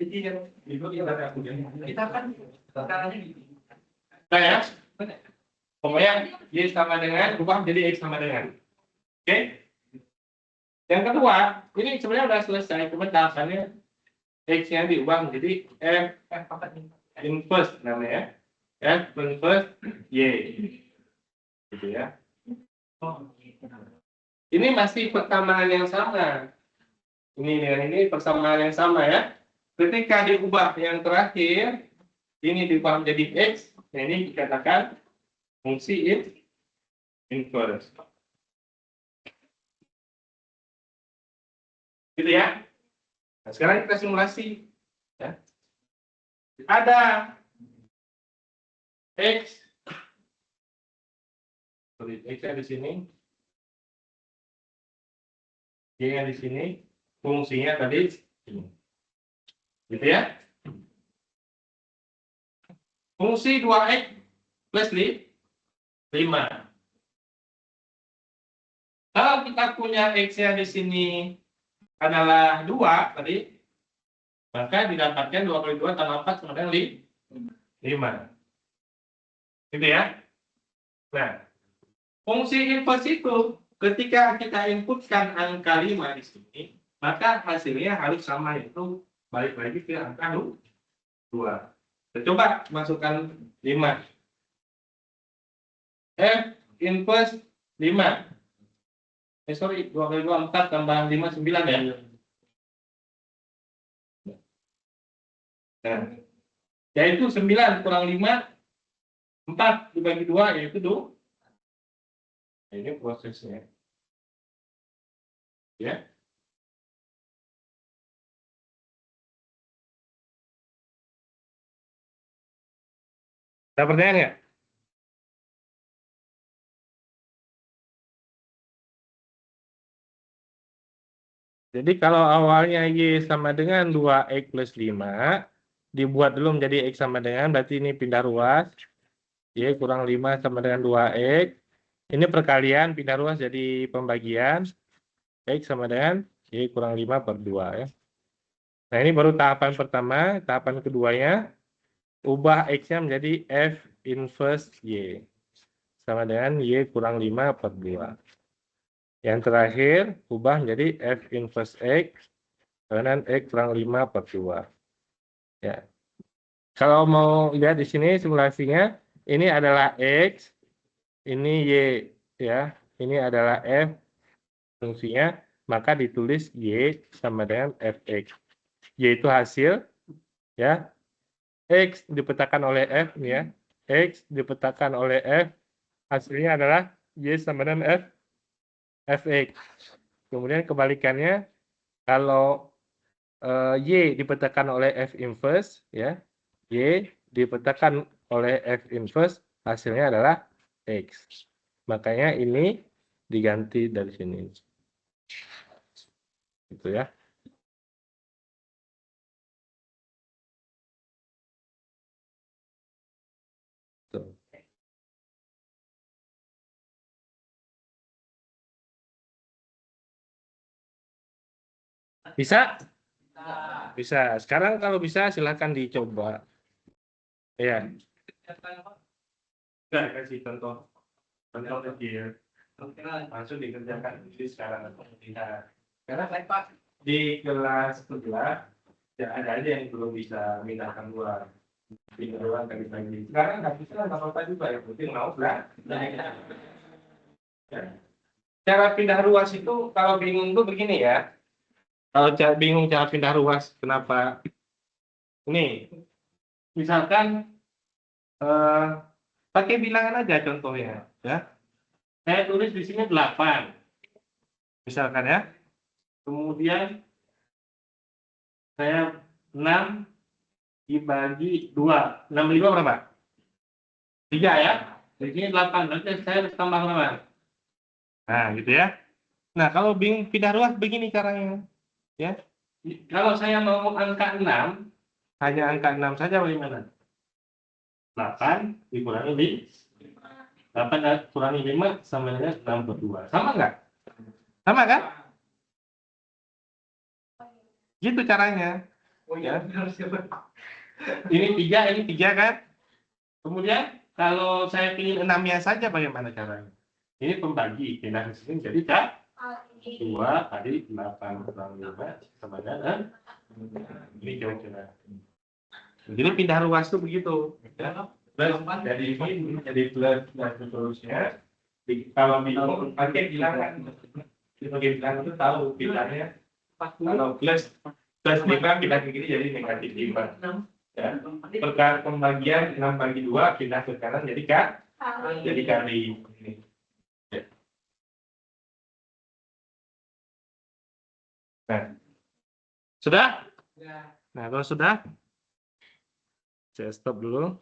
Jadi yang itu kita kan caranya gitu. Nah ya, pokoknya Y sama dengan, ubah menjadi X sama dengan. Oke? Yang kedua, ini sebenarnya udah selesai, cuma tahapannya X-nya diubah menjadi F inverse namanya. F inverse Y. Gitu ya. Ini masih persamaan yang sama. Ini dengan ini persamaan yang sama ya. Ketika diubah yang terakhir, ini diubah menjadi X, nah ini dikatakan fungsi inverse. Gitu ya. Nah, sekarang kita simulasi. Ya. Ada X. Sorry, X-nya di sini. Y-nya di sini. Fungsinya tadi ini. Gitu ya. Fungsi 2X plus 5. Kalau kita punya X-nya di sini adalah 2 tadi, maka didapatkan 2 kali 2 tambah 4 sama dengan 5. Gitu ya. Nah, fungsi inverse itu ketika kita inputkan angka 5 di sini, maka hasilnya harus sama, itu balik lagi ke angka 2. Kita coba masukkan 5. F inverse 5. Sorry, 2 kali 2 4 tambah 5 9 ya. Nah, yaitu 9 kurang 5 4 dibagi 2 yaitu 2. Nah, ini prosesnya. Ya. Ada pertanyaan nggak? Jadi kalau awalnya Y sama dengan 2X plus 5, dibuat dulu menjadi X sama dengan, berarti ini pindah ruas. Y kurang 5 sama dengan 2X. Ini perkalian, pindah ruas jadi pembagian. X sama dengan Y kurang 5 per 2 ya. Nah ini baru tahapan pertama. Tahapan keduanya, ubah X-nya menjadi F inverse Y. Sama dengan Y kurang 5 per 2. Yang terakhir, ubah menjadi F inverse X. Dengan X kurang 5 per 2. Ya. Kalau mau lihat di sini simulasinya, ini adalah X, ini Y, ya. Ini adalah F fungsinya, maka ditulis Y sama dengan Fx. Y itu hasil, ya. X dipetakan oleh F, ya. X dipetakan oleh F, hasilnya adalah Y sama dengan Fx. Kemudian kebalikannya, kalau Y dipetakan oleh F inverse, ya. Y dipetakan oleh F inverse, hasilnya adalah X. Makanya ini diganti dari sini. Gitu ya. Tuh. Bisa? Bisa. Sekarang kalau bisa silakan dicoba. Ya. Enggak, kasih contoh. Contoh kecil. Langsung dikerjakan di sekarang. Karena di kelas 11 ya ada aja yang belum bisa mindahkan luar. Pindah luar dari lagi. Sekarang nggak bisa, nggak apa-apa juga. Yang penting mau lah. Ya. Cara pindah ruas itu kalau bingung tuh begini ya. Kalau bingung cara pindah ruas, kenapa? Ini, misalkan pakai bilangan aja contohnya, ya. Saya tulis di sini 8, misalkan ya. Kemudian saya 6 dibagi 2, 6 kali 2 berapa? 3 ya. Di sini 8, nanti saya harus tambah berapa? Nah, gitu ya. Nah, kalau bingung pindah ruas begini caranya, ya. Kalau saya mau angka 6, hanya angka 6 saja bagaimana? 8 dikurangi 8 kurangi 5 sama dengan 6 per 2. Sama nggak? Sama kan? Gitu caranya. Oh iya, benar siapa? Ini 3 kan? Kemudian kalau saya ingin 6-nya saja bagaimana caranya? Ini pembagi, pindah ke sini jadi kan? 2 kali 8 kurang 5 sama dengan ini kira-kira. Jadi pindah ruas tuh begitu. Ya. Plus dari ini jadi plus dan seterusnya. Kalau bingung pakai bilangan. Pakai bilangan itu tahu bilangnya. Kalau plus 5 pindah ke kiri jadi negatif 5. Ya. Perkara pembagian 6 bagi 2 pindah ke kanan jadi kan? Jadi kali ini. Ya. Nah. Sudah? Ya. Nah, kalau sudah, saya stop dulu.